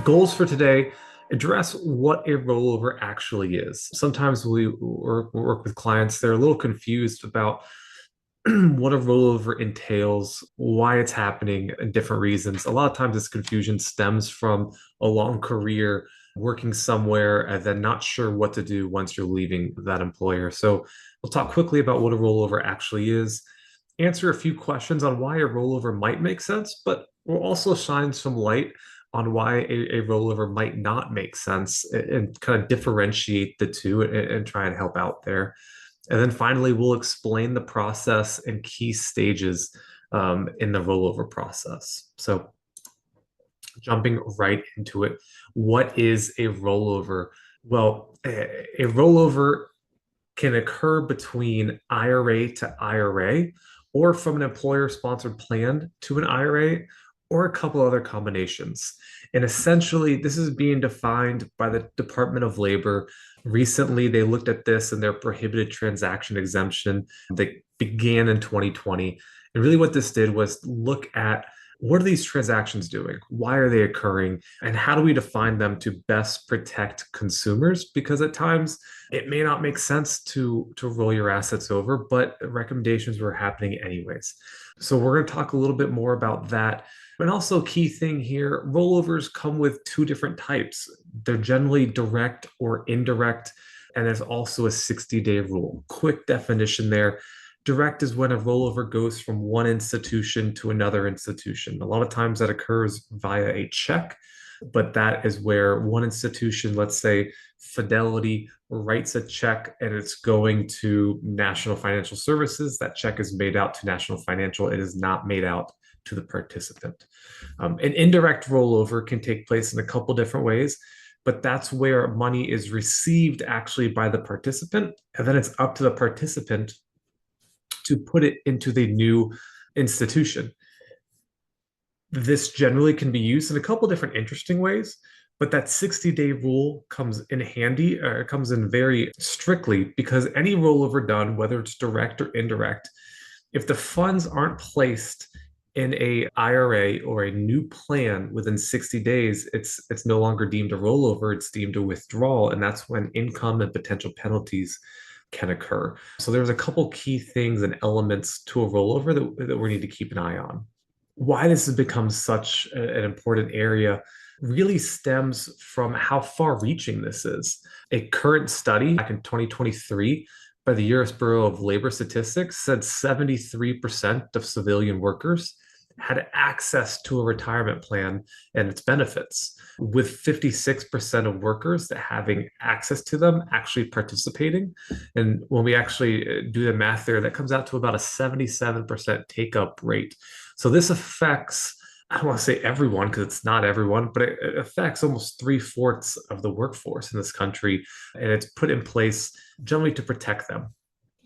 Goals for today address what a rollover actually is. Sometimes we work with clients, they're a little confused about what a rollover entails, why it's happening, and different reasons. A lot of times, this confusion stems from a long career working somewhere and then not sure what to do once you're leaving that employer. So, we'll talk quickly about what a rollover actually is, answer a few questions on why a rollover might make sense, but we'll also shine some light on why a rollover might not make sense and kind of differentiate the two and try and help out there. And then finally, we'll explain the process and key stages in the rollover process. So, jumping right into it, what is a rollover? Well, a rollover can occur between IRA to IRA or from an employer sponsored plan to an IRA or a couple other combinations. And essentially, this is being defined by the Department of Labor. Recently, they looked at this in their prohibited transaction exemption that began in 2020. And really, what this did was look at what are these transactions doing? Why are they occurring? And how do we define them to best protect consumers? Because at times it may not make sense to roll your assets over, but recommendations were happening anyways. So we're going to talk a little bit more about that. And also, key thing here, rollovers come with two different types. They're generally direct or indirect, and there's also a 60-day rule. Quick definition there. Direct is when a rollover goes from one institution to another institution. A lot of times that occurs via a check, but that is where one institution, let's say Fidelity, writes a check and it's going to National Financial Services. That check is made out to National Financial. It is not made out to the participant. An indirect rollover can take place in a couple different ways, but that's where money is received actually by the participant, and then it's up to the participant to put it into the new institution. This generally can be used in a couple different interesting ways, but that 60-day rule comes in handy, or it comes in very strictly because any rollover done, whether it's direct or indirect, if the funds aren't placed in a IRA or a new plan within 60 days, it's no longer deemed a rollover, it's deemed a withdrawal, and that's when income and potential penalties can occur. So there's a couple key things and elements to a rollover that we need to keep an eye on. Why this has become such an important area really stems from how far reaching this is. A current study back in 2023 by the US Bureau of Labor Statistics said 73% of civilian workers had access to a retirement plan and its benefits, with 56% of workers that having access to them actually participating. And when we actually do the math there, that comes out to about a 77% take up rate. So this affects, I don't want to say everyone because it's not everyone, but it affects almost three-fourths of the workforce in this country. And it's put in place generally to protect them.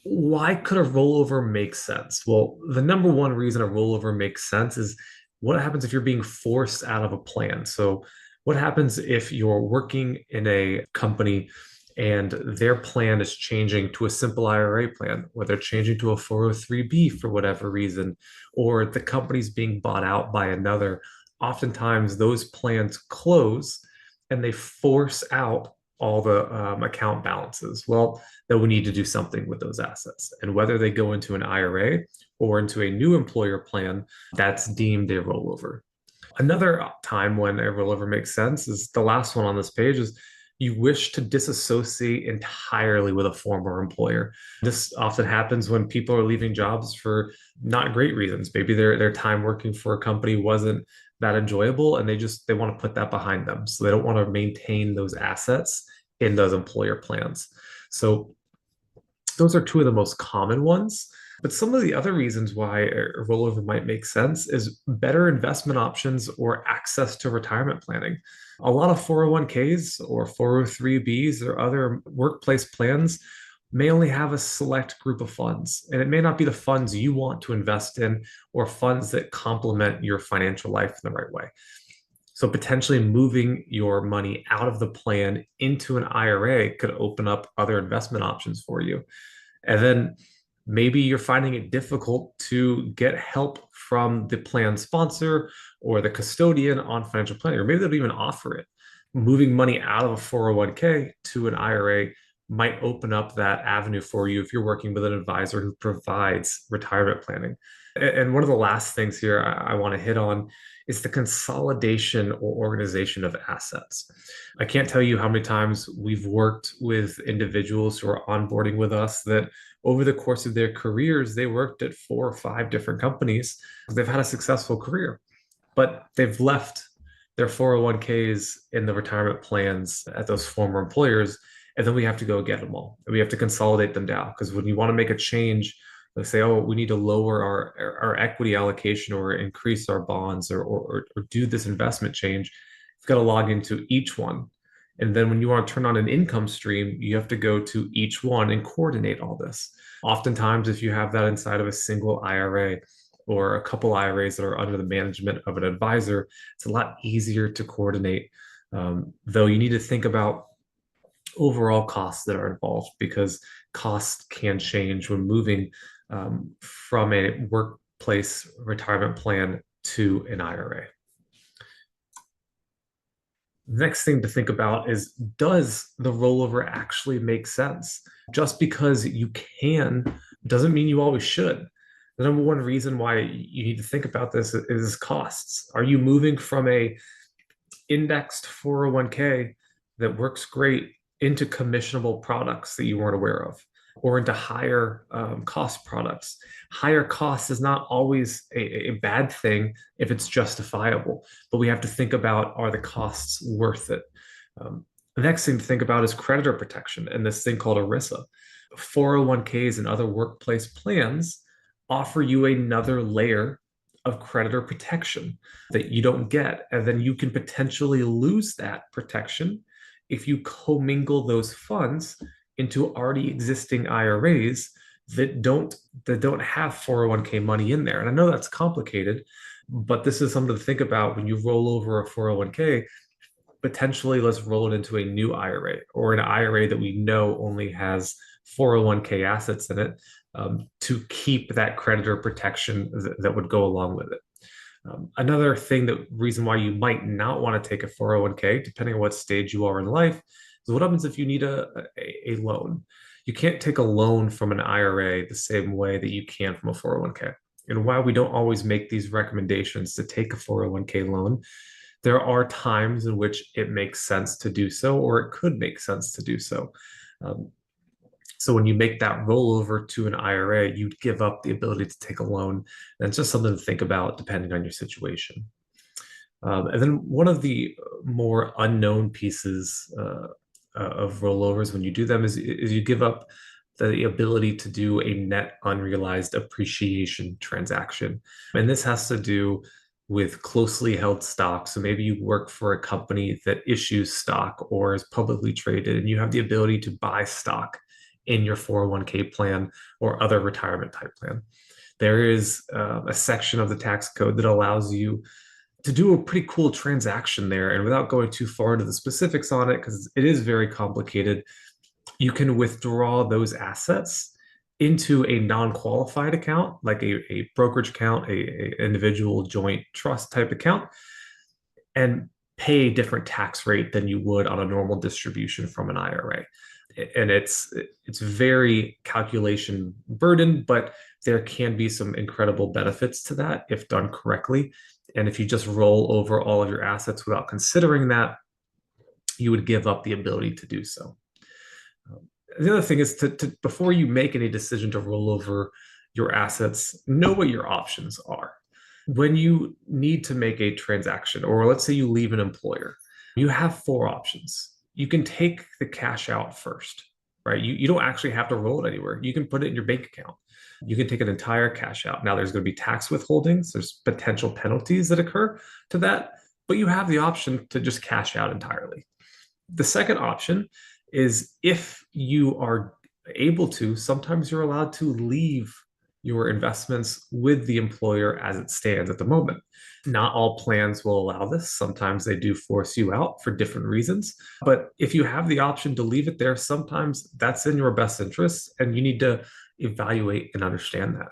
Why could a rollover make sense? Well, the number one reason a rollover makes sense is what happens if you're being forced out of a plan. So, what happens if you're working in a company and their plan is changing to a simple IRA plan, or they're changing to a 403B for whatever reason, or the company's being bought out by another? Oftentimes, those plans close and they force out all the account balances. Well, then we need to do something with those assets. And whether they go into an IRA or into a new employer plan, that's deemed a rollover. Another time when a rollover makes sense is the last one on this page is you wish to disassociate entirely with a former employer. This often happens when people are leaving jobs for not great reasons. Maybe their time working for a company wasn't that enjoyable and they want to put that behind them. So they don't want to maintain those assets in those employer plans. So those are two of the most common ones. But some of the other reasons why a rollover might make sense is better investment options or access to retirement planning. A lot of 401ks or 403bs or other workplace plans may only have a select group of funds, and it may not be the funds you want to invest in or funds that complement your financial life in the right way. So potentially moving your money out of the plan into an IRA could open up other investment options for you. And then Maybe you're finding it difficult to get help from the plan sponsor or the custodian on financial planning, or maybe they don't even offer it. Moving money out of a 401k to an IRA might open up that avenue for you if you're working with an advisor who provides retirement planning. And one of the last things here I want to hit on is the consolidation or organization of assets. I can't tell you how many times we've worked with individuals who are onboarding with us that over the course of their careers, they worked at 4 or 5 different companies. They've had a successful career, but they've left their 401ks in the retirement plans at those former employers. And then we have to go get them all. And we have to consolidate them down because when you want to make a change, let's say, oh, we need to lower our equity allocation or increase our bonds or do this investment change, you've got to log into each one. And then when you want to turn on an income stream, you have to go to each one and coordinate all this. Oftentimes, if you have that inside of a single IRA or a couple IRAs that are under the management of an advisor, it's a lot easier to coordinate. Though you need to think about overall costs that are involved because costs can change when moving from a workplace retirement plan to an IRA. The next thing to think about is, does the rollover actually make sense? Just because you can doesn't mean you always should. The number one reason why you need to think about this is costs. Are you moving from a indexed 401k that works great into commissionable products that you weren't aware of, or into higher cost products? Higher cost is not always a bad thing if it's justifiable, but we have to think about, are the costs worth it? The next thing to think about is creditor protection and this thing called ERISA. 401ks and other workplace plans offer you another layer of creditor protection that you don't get. And then you can potentially lose that protection if you commingle those funds into already existing IRAs that don't have 401k money in there. And I know that's complicated, but this is something to think about when you roll over a 401k. Potentially, let's roll it into a new IRA or an IRA that we know only has 401k assets in it, to keep that creditor protection that would go along with it. Another thing, that reason why you might not want to take a 401k, depending on what stage you are in life, is what happens if you need a loan. You can't take a loan from an IRA the same way that you can from a 401k. And while we don't always make these recommendations to take a 401k loan, there are times in which it makes sense to do so, or it could make sense to do so. So when you make that rollover to an IRA, you'd give up the ability to take a loan. And it's just something to think about depending on your situation. And then one of the more unknown pieces of rollovers when you do them is you give up the ability to do a net unrealized appreciation transaction. And this has to do with closely held stock. So maybe you work for a company that issues stock or is publicly traded, and you have the ability to buy stock in your 401k plan or other retirement type plan. There is a section of the tax code that allows you to do a pretty cool transaction there. And without going too far into the specifics on it, because it is very complicated, you can withdraw those assets into a non-qualified account, like a brokerage account, a individual joint trust type account, and pay a different tax rate than you would on a normal distribution from an IRA. And it's very calculation burdened, but there can be some incredible benefits to that if done correctly. And if you just roll over all of your assets without considering that, you would give up the ability to do so. The other thing is to before you make any decision to roll over your assets, know what your options are. When you need to make a transaction, or let's say you leave an employer, you have 4 options. You can take the cash out first, right? You don't actually have to roll it anywhere. You can put it in your bank account. You can take an entire cash out. Now, there's going to be tax withholdings. There's potential penalties that occur to that, but you have the option to just cash out entirely. The second option is, if you are able to, sometimes you're allowed to leave your investments with the employer as it stands at the moment. Not all plans will allow this. Sometimes they do force you out for different reasons. But if you have the option to leave it there, sometimes that's in your best interest. And you need to evaluate and understand that.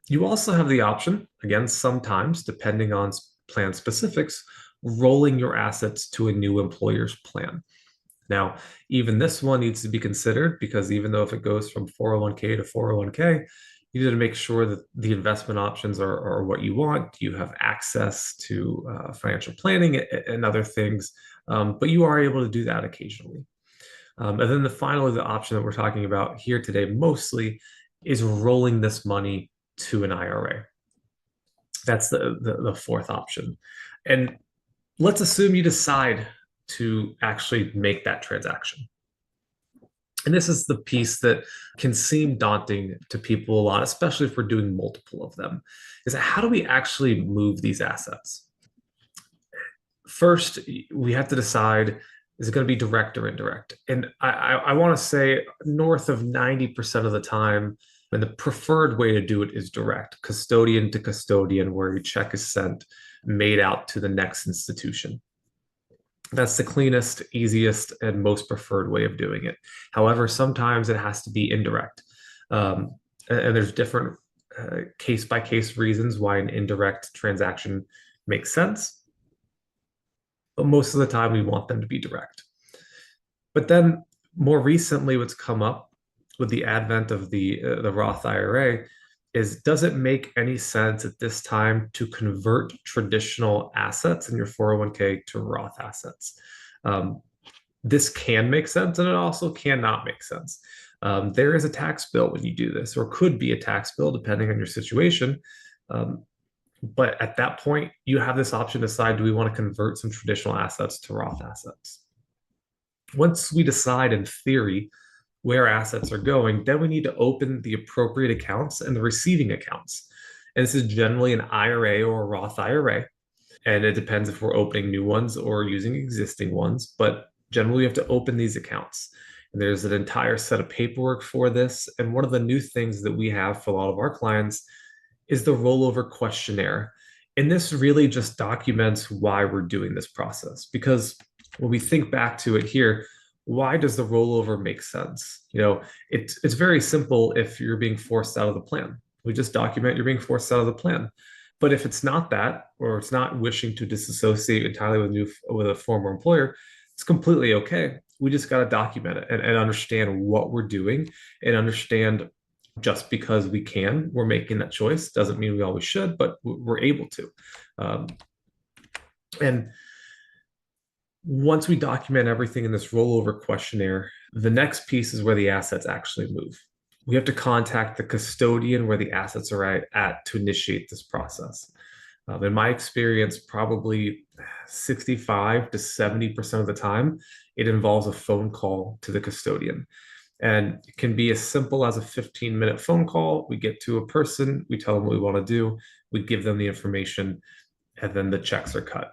You also have the option, again, sometimes depending on plan specifics, rolling your assets to a new employer's plan. Now, even this one needs to be considered because even though if it goes from 401k to 401k, you need to make sure that the investment options are what you want. You have access to financial planning and other things, but you are able to do that occasionally. And then finally, the option that we're talking about here today mostly is rolling this money to an IRA. That's the fourth option. And let's assume you decide to actually make that transaction. And this is the piece that can seem daunting to people a lot, especially if we're doing multiple of them, is how do we actually move these assets? First, we have to decide, is it going to be direct or indirect? And I want to say north of 90% of the time, and the preferred way to do it is direct, custodian to custodian, where your check is sent, made out to the next institution. That's the cleanest, easiest, and most preferred way of doing it. However, sometimes it has to be indirect. And there's different case by case reasons why an indirect transaction makes sense. But most of the time, we want them to be direct. But then more recently, what's come up with the advent of the Roth IRA is, does it make any sense at this time to convert traditional assets in your 401k to Roth assets? This can make sense, and it also cannot make sense. There is a tax bill when you do this, or could be a tax bill depending on your situation. But at that point, you have this option to decide, do we want to convert some traditional assets to Roth assets? Once we decide in theory where assets are going, then we need to open the appropriate accounts and the receiving accounts. And this is generally an IRA or a Roth IRA. And it depends if we're opening new ones or using existing ones. But generally, we have to open these accounts. And there's an entire set of paperwork for this. And one of the new things that we have for a lot of our clients is the rollover questionnaire. And this really just documents why we're doing this process. Because when we think back to it here, why does the rollover make sense? It's very simple if you're being forced out of the plan. We just document you're being forced out of the plan. But if it's not that, or it's not wishing to disassociate entirely with a former employer, it's completely okay. We just got to document it and understand what we're doing, and understand just because we can, we're making that choice. Doesn't mean we always should, but we're able to. And once we document everything in this rollover questionnaire, the next piece is where the assets actually move. We have to contact the custodian where the assets are at to initiate this process. In my experience, probably 65 to 70% of the time, it involves a phone call to the custodian. And it can be as simple as a 15-minute phone call. We get to a person, we tell them what we want to do, we give them the information, and then the checks are cut.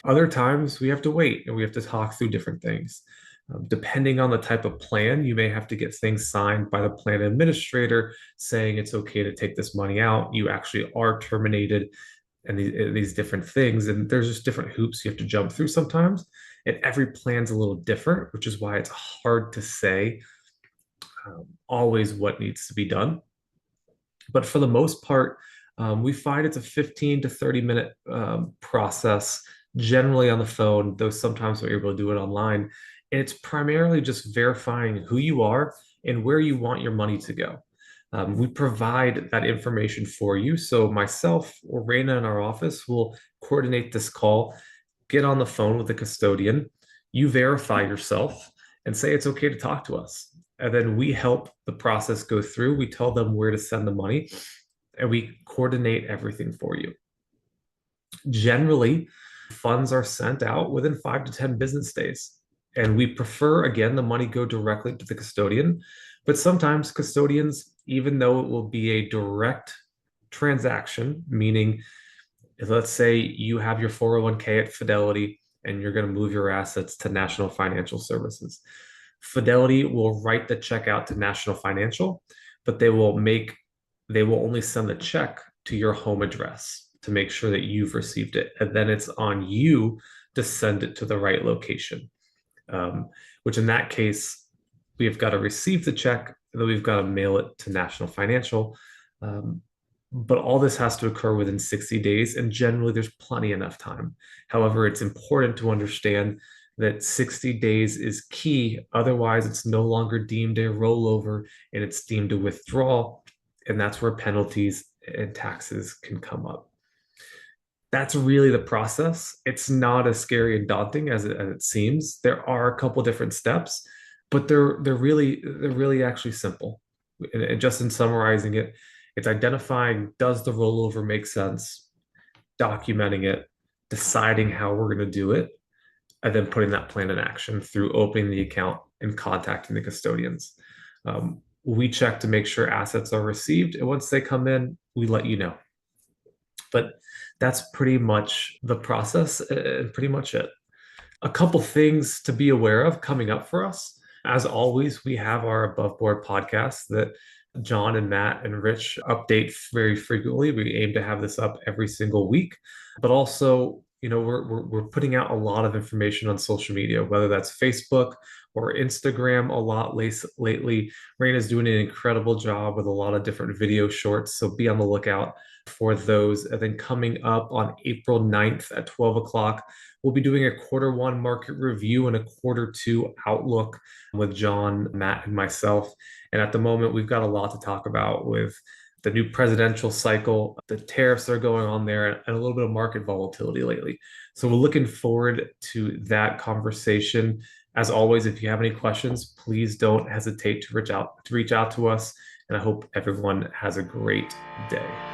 Other times we have to wait and we have to talk through different things. Depending on the type of plan, you may have to get things signed by the plan administrator saying it's okay to take this money out. You actually are terminated, and these different things. And there's just different hoops you have to jump through sometimes. And every plan's a little different, which is why it's hard to say always what needs to be done. But for the most part, we find it's a 15 to 30-minute process, generally on the phone, though sometimes we're able to do it online. And it's primarily just verifying who you are and where you want your money to go. We provide that information for you. So myself or Raina in our office will coordinate this call, get on the phone with the custodian, you verify yourself and say it's okay to talk to us. And then we help the process go through. We tell them where to send the money, and we coordinate everything for you. Generally, funds are sent out within 5 to 10 business days. And we prefer, again, the money go directly to the custodian. But sometimes custodians, even though it will be a direct transaction, meaning let's say you have your 401k at Fidelity and you're going to move your assets to National Financial Services. Fidelity will write the check out to National Financial, but they will only send the check to your home address to make sure that you've received it. And then it's on you to send it to the right location, which in that case, we've got to receive the check and then we've got to mail it to National Financial. Um, but all this has to occur within 60 days, and generally there's plenty enough time. However, it's important to understand that 60 days is key. Otherwise, it's no longer deemed a rollover and it's deemed a withdrawal. And that's where penalties and taxes can come up. That's really the process. It's not as scary and daunting as it seems. There are a couple different steps, but they're really actually simple. And just in summarizing it, it's identifying, does the rollover make sense, documenting it, deciding how we're going to do it, and then putting that plan in action through opening the account and contacting the custodians. We check to make sure assets are received, and once they come in, we let you know. But that's pretty much the process and pretty much it. A couple things to be aware of coming up for us. As always, we have our above board podcast that John and Matt and Rich update very frequently. We aim to have this up every single week, but also, we're putting out a lot of information on social media, whether that's Facebook or Instagram a lot lately. Raina's doing an incredible job with a lot of different video shorts, so be on the lookout for those. And then coming up on April 9th at 12 o'clock, we'll be doing a quarter one market review and a quarter two outlook with John, Matt, and myself. And at the moment, we've got a lot to talk about with the new presidential cycle, the tariffs that are going on there, and a little bit of market volatility lately. So we're looking forward to that conversation. As always, if you have any questions, please don't hesitate to reach out to us. And I hope everyone has a great day.